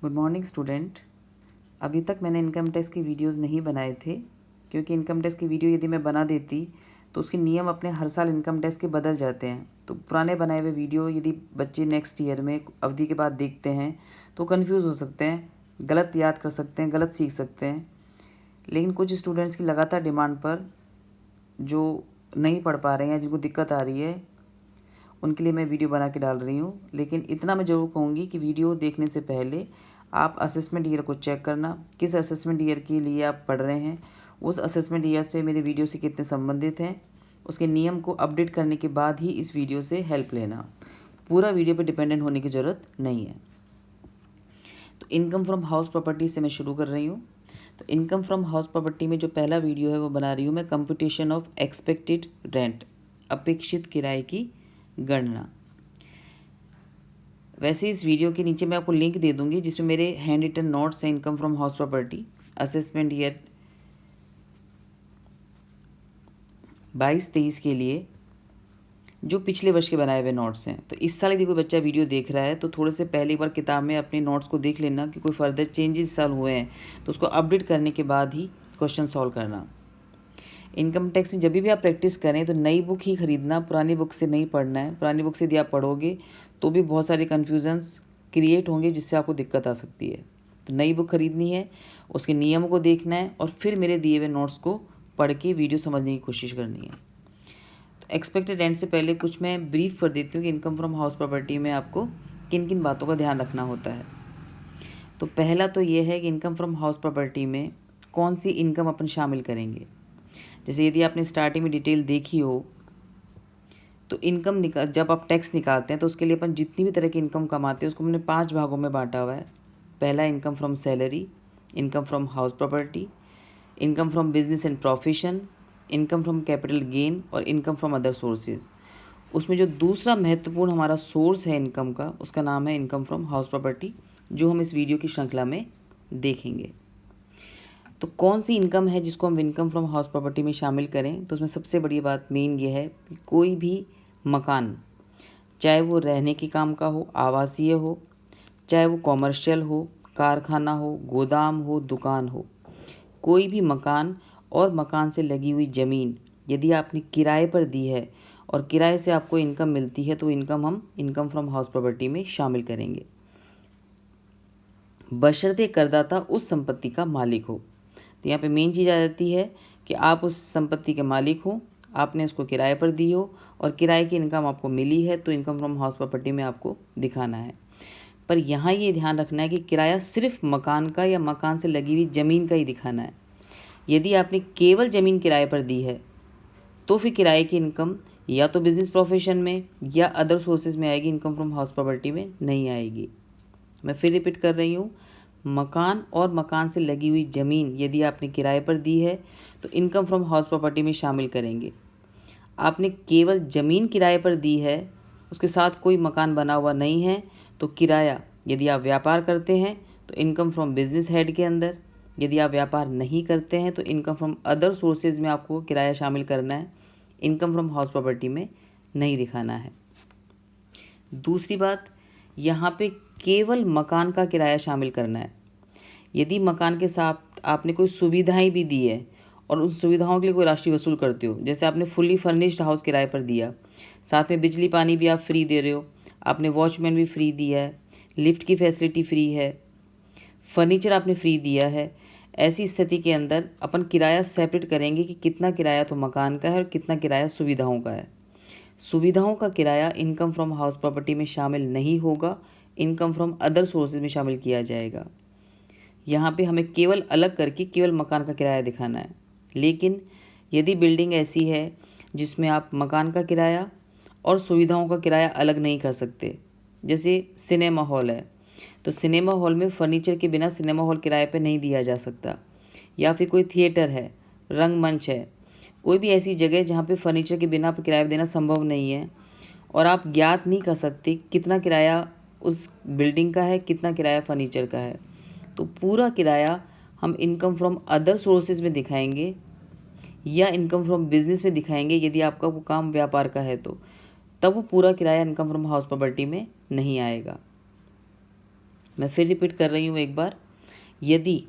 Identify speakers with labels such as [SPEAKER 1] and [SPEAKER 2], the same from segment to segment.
[SPEAKER 1] Good morning student. अभी तक मैंने इनकम टैक्स की वीडियोस नहीं बनाए थे, क्योंकि इनकम टैक्स की वीडियो यदि मैं बना देती तो उसके नियम अपने हर साल इनकम टैक्स के बदल जाते हैं। तो पुराने बनाए हुए वीडियो यदि बच्चे नेक्स्ट ईयर में अवधि के बाद देखते हैं तो कंफ्यूज हो सकते हैं, गलत याद कर सकते हैं, गलत सीख सकते हैं। लेकिन कुछ स्टूडेंट्स की लगातार डिमांड पर जो नहीं पढ़ पा रहे हैं, जिनको दिक्कत आ रही है, उनके लिए मैं वीडियो बना के डाल रही हूँ। लेकिन इतना मैं ज़रूर कहूँगी कि वीडियो देखने से पहले आप असेसमेंट ईयर को चेक करना, किस असेसमेंट ईयर के लिए आप पढ़ रहे हैं, उस असेसमेंट ईयर से मेरे वीडियो से कितने संबंधित हैं, उसके नियम को अपडेट करने के बाद ही इस वीडियो से हेल्प लेना। पूरा वीडियो पर डिपेंडेंट होने की ज़रूरत नहीं है। तो इनकम फ्रॉम हाउस प्रॉपर्टी से मैं शुरू कर रही हूँ। तो इनकम फ्रॉम हाउस प्रॉपर्टी में जो पहला वीडियो है वो बना रही हूँ मैं, कंप्यूटेशन ऑफ एक्सपेक्टेड रेंट, अपेक्षित किराए की गणना। वैसे इस वीडियो के नीचे मैं आपको लिंक दे दूंगी जिसमें मेरे हैंड रिटन नोट्स हैं income from house property assessment year 22-23 के लिए, जो पिछले वर्ष के बनाए हुए नोट्स हैं। तो इस साल यदि कोई बच्चा वीडियो देख रहा है तो थोड़े से पहले एक बार किताब में अपने नोट्स को देख लेना कि कोई फर्दर चेंजेस इस साल हुए हैं, तो उसको अपडेट करने के बाद ही क्वेश्चन सॉल्व करना। इनकम टैक्स में जब भी आप प्रैक्टिस करें तो नई बुक ही खरीदना, पुरानी बुक से नहीं पढ़ना है। पुरानी बुक से यदि आप पढ़ोगे तो भी बहुत सारे कन्फ्यूजन्स क्रिएट होंगे जिससे आपको दिक्कत आ सकती है। तो नई बुक खरीदनी है, उसके नियमों को देखना है और फिर मेरे दिए हुए नोट्स को पढ़ के वीडियो समझने की कोशिश करनी है। तो एक्सपेक्टेड रेंट से पहले कुछ मैं ब्रीफ कर देती हूँ कि इनकम फ्रॉम हाउस प्रॉपर्टी में आपको किन किन बातों का ध्यान रखना होता है। तो पहला तो ये है कि इनकम फ्रॉम हाउस प्रॉपर्टी में कौन सी इनकम अपन शामिल करेंगे। जैसे यदि आपने स्टार्टिंग में डिटेल देखी हो तो इनकम जब आप टैक्स निकालते हैं तो उसके लिए अपन जितनी भी तरह की इनकम कमाते हैं उसको हमने 5 भागों में बांटा हुआ है। पहला income from salary, income from house property, income from business and profession, income from capital gain और इनकम फ्रॉम अदर सोर्सेज। उसमें जो दूसरा महत्वपूर्ण हमारा सोर्स है इनकम का, उसका नाम है इनकम फ्रॉम हाउस प्रॉपर्टी, जो हम इस वीडियो की श्रृंखला में देखेंगे। तो कौन सी इनकम है जिसको हम इनकम फ्रॉम हाउस प्रॉपर्टी में शामिल करें, तो उसमें सबसे बड़ी बात मेन ये है कि कोई भी मकान, चाहे वो रहने के काम का हो, आवासीय हो, चाहे वो कॉमर्शियल हो, कारखाना हो, गोदाम हो, दुकान हो, कोई भी मकान और मकान से लगी हुई ज़मीन यदि आपने किराए पर दी है और किराए से आपको इनकम मिलती है तो इनकम हम इनकम फ्रॉम हाउस प्रॉपर्टी में शामिल करेंगे, बशर्ते करदाता उस संपत्ति का मालिक हो। तो यहाँ पे मेन चीज़ आ जाती है कि आप उस संपत्ति के मालिक हो, आपने उसको किराए पर दी हो और किराए की इनकम आपको मिली है, तो इनकम फ्रॉम हाउस प्रॉपर्टी में आपको दिखाना है। पर यहाँ ये ध्यान रखना है कि किराया सिर्फ मकान का या मकान से लगी हुई ज़मीन का ही दिखाना है। यदि आपने केवल ज़मीन किराए पर दी है तो फिर किराए की इनकम या तो बिजनेस प्रोफेशन में या अदर सोर्सेज में आएगी, इनकम फ्रॉम हाउस प्रॉपर्टी में नहीं आएगी। मैं फिर रिपीट कर रही हूँ, मकान और मकान से लगी हुई ज़मीन यदि आपने किराए पर दी है तो इनकम फ्रॉम हाउस प्रॉपर्टी में शामिल करेंगे। आपने केवल ज़मीन किराए पर दी है, उसके साथ कोई मकान बना हुआ नहीं है, तो किराया, यदि आप व्यापार करते हैं तो इनकम फ्रॉम बिजनेस हेड के अंदर, यदि आप व्यापार नहीं करते हैं तो इनकम फ्रॉम अदर सोर्सेज में आपको किराया शामिल करना है, इनकम फ्रॉम हाउस प्रॉपर्टी में नहीं दिखाना है। दूसरी बात, यहाँ पे केवल मकान का किराया शामिल करना है। यदि मकान के साथ आपने कोई सुविधाएं भी दी है और उन सुविधाओं के लिए कोई राशि वसूल करते हो, जैसे आपने फुल्ली फर्निश्ड हाउस किराए पर दिया, साथ में बिजली पानी भी आप फ्री दे रहे हो, आपने वॉचमैन भी फ्री दिया है, लिफ्ट की फैसिलिटी फ्री है, फर्नीचर आपने फ्री दिया है, ऐसी स्थिति के अंदर अपन किराया सेपरेट करेंगे कि कितना किराया तो मकान का है और कितना किराया सुविधाओं का है। सुविधाओं का किराया इनकम फ्रॉम हाउस प्रॉपर्टी में शामिल नहीं होगा, इनकम फ्रॉम अदर सोर्सेज में शामिल किया जाएगा। यहाँ पे हमें केवल अलग करके केवल मकान का किराया दिखाना है। लेकिन यदि बिल्डिंग ऐसी है जिसमें आप मकान का किराया और सुविधाओं का किराया अलग नहीं कर सकते, जैसे सिनेमा हॉल है, तो सिनेमा हॉल में फर्नीचर के बिना सिनेमा हॉल किराए पे नहीं दिया जा सकता, या फिर कोई थिएटर है, रंगमंच है, कोई भी ऐसी जगह जहाँ पे फर्नीचर के बिना आप किराया देना संभव नहीं है और आप ज्ञात नहीं कर सकते कितना किराया उस बिल्डिंग का है, कितना किराया फर्नीचर का है, तो पूरा किराया हम इनकम फ्रॉम अदर सोर्सेज में दिखाएंगे या इनकम फ्रॉम बिजनेस में दिखाएंगे। यदि आपका वो काम व्यापार का है तो तब वो पूरा किराया इनकम फ्रॉम हाउस प्रॉपर्टी में नहीं आएगा। मैं फिर रिपीट कर रही हूँ एक बार, यदि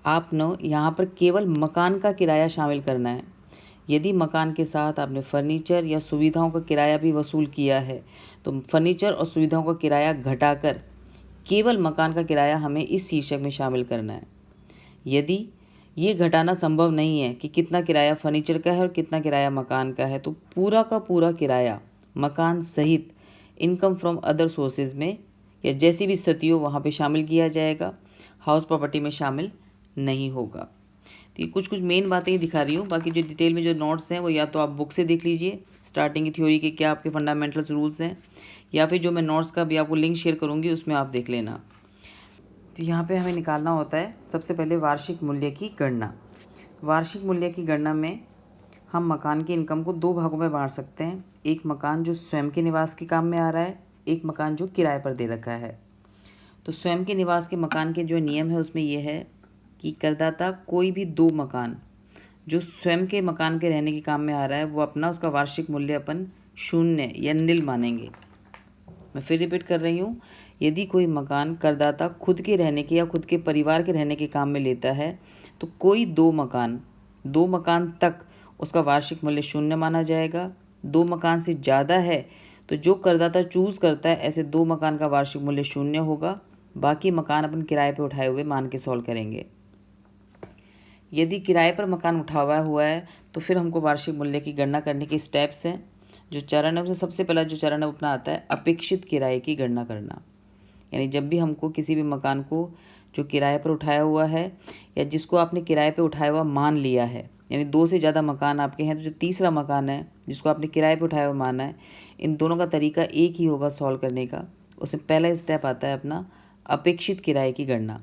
[SPEAKER 1] आप न यहाँ पर केवल मकान का किराया शामिल करना है, यदि मकान के साथ आपने फर्नीचर या सुविधाओं का किराया भी वसूल किया है, तो फर्नीचर और सुविधाओं का किराया घटाकर केवल मकान का किराया हमें इस शीर्षक में शामिल करना है। यदि ये घटाना संभव नहीं है कि कितना किराया फर्नीचर का है और कितना किराया मकान का है, तो पूरा का पूरा किराया मकान सहित इनकम फ्रॉम अदर सोर्सेज में या जैसी भी स्थिति हो वहाँ पे शामिल किया जाएगा, हाउस प्रॉपर्टी में शामिल नहीं होगा। तो ये कुछ कुछ मेन बातें ही दिखा रही हूँ, बाकी जो डिटेल में जो नोट्स हैं वो या तो आप बुक से देख लीजिए, स्टार्टिंग की थ्योरी के क्या आपके फंडामेंटल्स रूल्स हैं, या फिर जो मैं नोट्स का भी आपको लिंक शेयर करूँगी उसमें आप देख लेना। तो यहाँ पे हमें निकालना होता है सबसे पहले वार्षिक मूल्य की गणना। वार्षिक मूल्य की गणना में हम मकान की इनकम को दो भागों में बांट सकते हैं, एक मकान जो स्वयं के निवास के काम में आ रहा है, एक मकान जो किराए पर दे रखा है। तो स्वयं के निवास के मकान के जो नियम है उसमें यह है कि करदाता कोई भी दो मकान जो स्वयं के मकान के रहने के काम में आ रहा है वो अपना उसका वार्षिक मूल्य अपन शून्य या नील मानेंगे। मैं फिर रिपीट कर रही हूँ, यदि कोई मकान करदाता खुद के रहने के या खुद के परिवार के रहने के काम में लेता है तो कोई दो मकान तक उसका वार्षिक मूल्य शून्य माना जाएगा। दो मकान से ज़्यादा है तो जो करदाता चूज़ करता है ऐसे दो मकान का वार्षिक मूल्य शून्य होगा, बाकी मकान अपन किराए पे उठाए हुए मान के सॉल्व करेंगे। यदि किराए पर मकान उठाया हुआ है तो फिर हमको वार्षिक मूल्य की गणना करने के स्टेप्स हैं। जो चरण है उसमें सबसे पहला जो चरण है वो अपना आता है अपेक्षित किराए की गणना करना। यानी जब भी हमको किसी भी मकान को जो किराए पर उठाया हुआ है या जिसको आपने किराए पे उठाया हुआ मान लिया है, यानी दो से ज़्यादा मकान आपके हैं, तो जो तीसरा मकान है जिसको आपने किराए पे उठाया हुआ माना है, इन दोनों का तरीका एक ही होगा सॉल्व करने का। उसमें पहला स्टेप आता है अपना अपेक्षित किराए की गणना।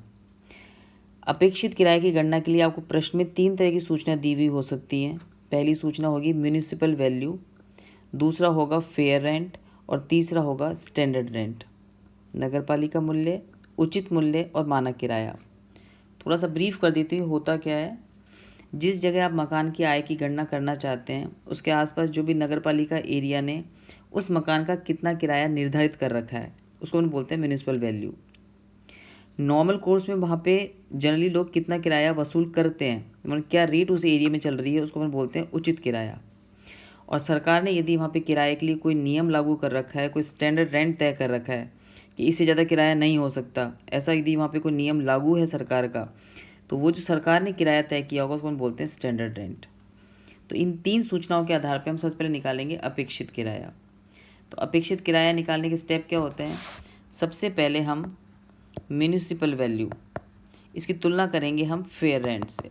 [SPEAKER 1] अपेक्षित किराए की गणना के लिए आपको प्रश्न में तीन तरह की सूचना दी हुई हो सकती हैं। पहली सूचना होगी म्यूनिसिपल वैल्यू, दूसरा होगा फेयर रेंट और तीसरा होगा स्टैंडर्ड रेंट। नगरपालिका मूल्य, उचित मूल्य और मानक किराया। थोड़ा सा ब्रीफ कर देती हूँ होता क्या है। जिस जगह आप मकान की आय की गणना करना चाहते हैं उसके आसपास जो भी नगरपालिका एरिया ने उस मकान का कितना किराया निर्धारित कर रखा है उसको हम बोलते हैं म्यूनिसिपल वैल्यू। नॉर्मल कोर्स में वहाँ पे जनरली लोग कितना किराया वसूल करते हैं, मतलब क्या रेट उस एरिया में चल रही है, उसको हम बोलते हैं उचित किराया। और सरकार ने यदि वहाँ पे किराए के लिए कोई नियम लागू कर रखा है, कोई स्टैंडर्ड रेंट तय कर रखा है कि इससे ज़्यादा किराया नहीं हो सकता, ऐसा यदि वहाँ पे कोई नियम लागू है सरकार का, तो वो जो सरकार ने किराया तय किया होगा उसको हम बोलते हैं स्टैंडर्ड रेंट। तो इन तीन सूचनाओं के आधार पर हम सबसे पहले निकालेंगे अपेक्षित किराया। तो अपेक्षित किराया निकालने के स्टेप क्या होते हैं? सबसे पहले हम म्यूनिसिपल वैल्यू, इसकी तुलना करेंगे हम फेयर रेंट से।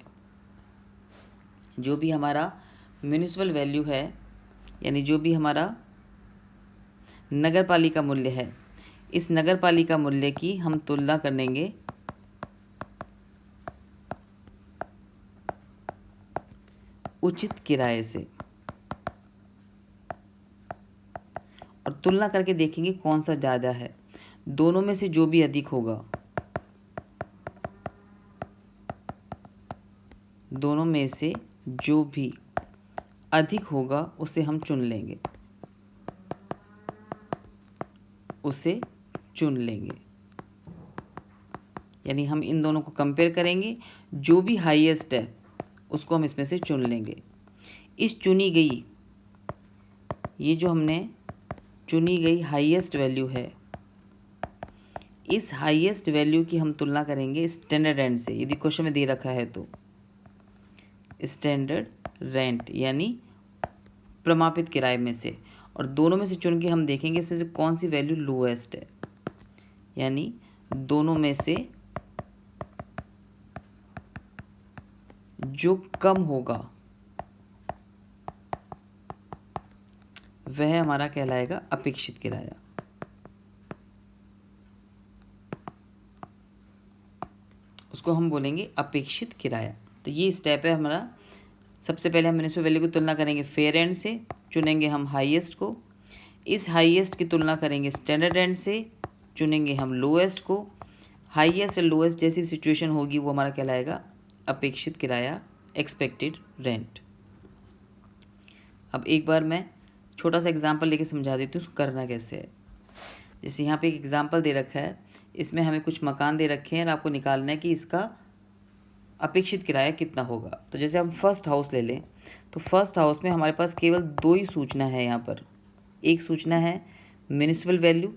[SPEAKER 1] जो भी हमारा म्यूनिसिपल वैल्यू है यानी जो भी हमारा नगरपालिका मूल्य है, इस नगरपालिका मूल्य की हम तुलना करेंगे उचित किराए से और तुलना करके देखेंगे कौन सा ज़्यादा है। दोनों में से जो भी अधिक होगा, दोनों में से जो भी अधिक होगा उसे हम चुन लेंगे, उसे चुन लेंगे। यानी हम इन दोनों को कंपेयर करेंगे, जो भी हाईएस्ट है उसको हम इसमें से चुन लेंगे। इस चुनी गई, ये जो हमने चुनी गई हाईएस्ट वैल्यू है, इस हाईएस्ट वैल्यू की हम तुलना करेंगे स्टैंडर्ड रेंट से। यदि क्वेश्चन में दे रखा है तो स्टैंडर्ड रेंट यानी प्रमापित किराए में से, और दोनों में से चुन के हम देखेंगे इसमें से कौन सी वैल्यू लोएस्ट है। यानी दोनों में से जो कम होगा वह हमारा कहलाएगा अपेक्षित किराया। उसको हम बोलेंगे अपेक्षित किराया। तो ये स्टेप है हमारा। सबसे पहले हम म्यूनिसिपल वैल्यू की तुलना करेंगे फेयर रेंट से, चुनेंगे हम हाईएस्ट को। इस हाईएस्ट की तुलना करेंगे स्टैंडर्ड रेंट से, चुनेंगे हम लोएस्ट को। हाईएस्ट और लोएस्ट जैसी सिचुएशन होगी वो हमारा कहलाएगा अपेक्षित किराया, एक्सपेक्टेड रेंट। अब एक बार मैं छोटा सा एग्जांपल लेके समझा देती हूँ उसको करना कैसे है। जैसे यहाँ पे एक एग्जांपल दे रखा है इसमें हमें कुछ मकान दे रखे हैं और आपको निकालना है कि इसका अपेक्षित किराया कितना होगा। तो जैसे हम फर्स्ट हाउस ले लें, तो फर्स्ट हाउस में हमारे पास केवल 2 ही सूचना है यहाँ पर। एक सूचना है म्यूनिसिपल वैल्यू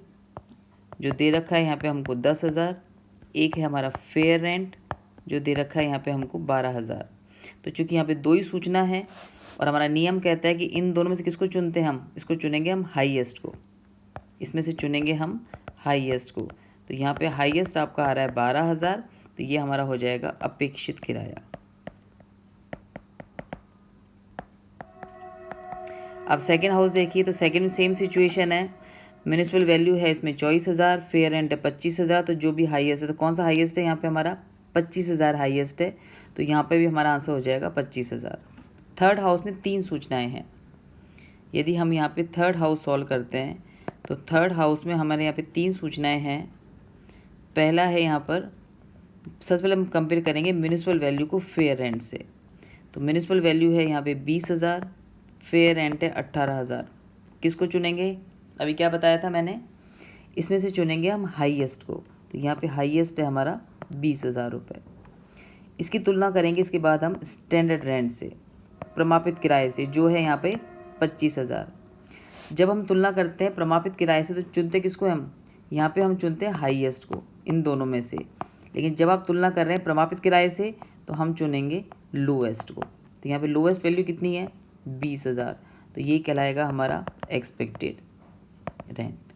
[SPEAKER 1] जो दे रखा है यहाँ पे हमको 10,000, एक है हमारा फेयर रेंट जो दे रखा है यहाँ पे हमको 12,000। तो चूंकि यहाँ पे 2 ही सूचना है और हमारा नियम कहता है कि इन दोनों में से किसको चुनते हैं हम, इसको चुनेंगे हम हाईएस्ट को, इसमें से चुनेंगे हम हाईएस्ट को। तो यहाँ पे हाईएस्ट आपका आ रहा है 12,000, तो ये हमारा हो जाएगा अपेक्षित किराया। अब सेकेंड हाउस देखिए, तो सेकेंड में सेम सिचुएशन है, म्यूनिसिपल वैल्यू है इसमें 24,000, फेयर रेंट है 25,000। तो जो भी हाईएस्ट है, तो कौन सा हाईएस्ट है यहाँ पे हमारा 25,000 हाईएस्ट है, तो यहाँ पे भी हमारा आंसर हो जाएगा 25,000। थर्ड हाउस में 3 सूचनाएं हैं। यदि हम यहाँ पे थर्ड हाउस सॉल्व करते हैं, तो थर्ड हाउस में हमारे यहाँ पे 3 सूचनाएं हैं। पहला है यहाँ पर, सबसे पहले हम कंपेयर करेंगे म्यूनिसिपल वैल्यू को फेयर रेंट से। तो म्यूनिसिपल वैल्यू है यहाँ पे 20,000, फेयर रेंट है 18,000। किसको चुनेंगे, अभी क्या बताया था मैंने, इसमें से चुनेंगे हम हाईएस्ट को। तो यहाँ पे हाईएस्ट है हमारा 20,000 रुपये। इसकी तुलना करेंगे इसके बाद हम स्टैंडर्ड रेंट से, प्रमापित किराए से, जो है यहाँ पे 25,000। जब हम तुलना करते हैं प्रमापित किराए से, तो चुनते किसको हम, यहाँ पे हम चुनते हैं हाईएस्ट को इन दोनों में से। लेकिन जब आप तुलना कर रहे हैं प्रमापित किराए से, तो हम चुनेंगे लोएस्ट को। तो यहाँ पे लोएस्ट वैल्यू कितनी है 20,000, तो ये कहलाएगा हमारा एक्सपेक्टेड रेंट।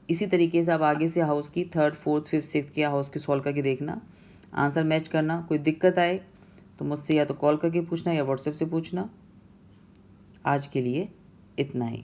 [SPEAKER 1] इसी तरीके से आप आगे से हाउस की थर्ड, फोर्थ, फिफ्थ, सिक्स्थ के हाउस की सॉल्व करके देखना, आंसर मैच करना। कोई दिक्कत आए तो मुझसे या तो कॉल करके पूछना या व्हाट्सएप से पूछना। आज के लिए इतना ही।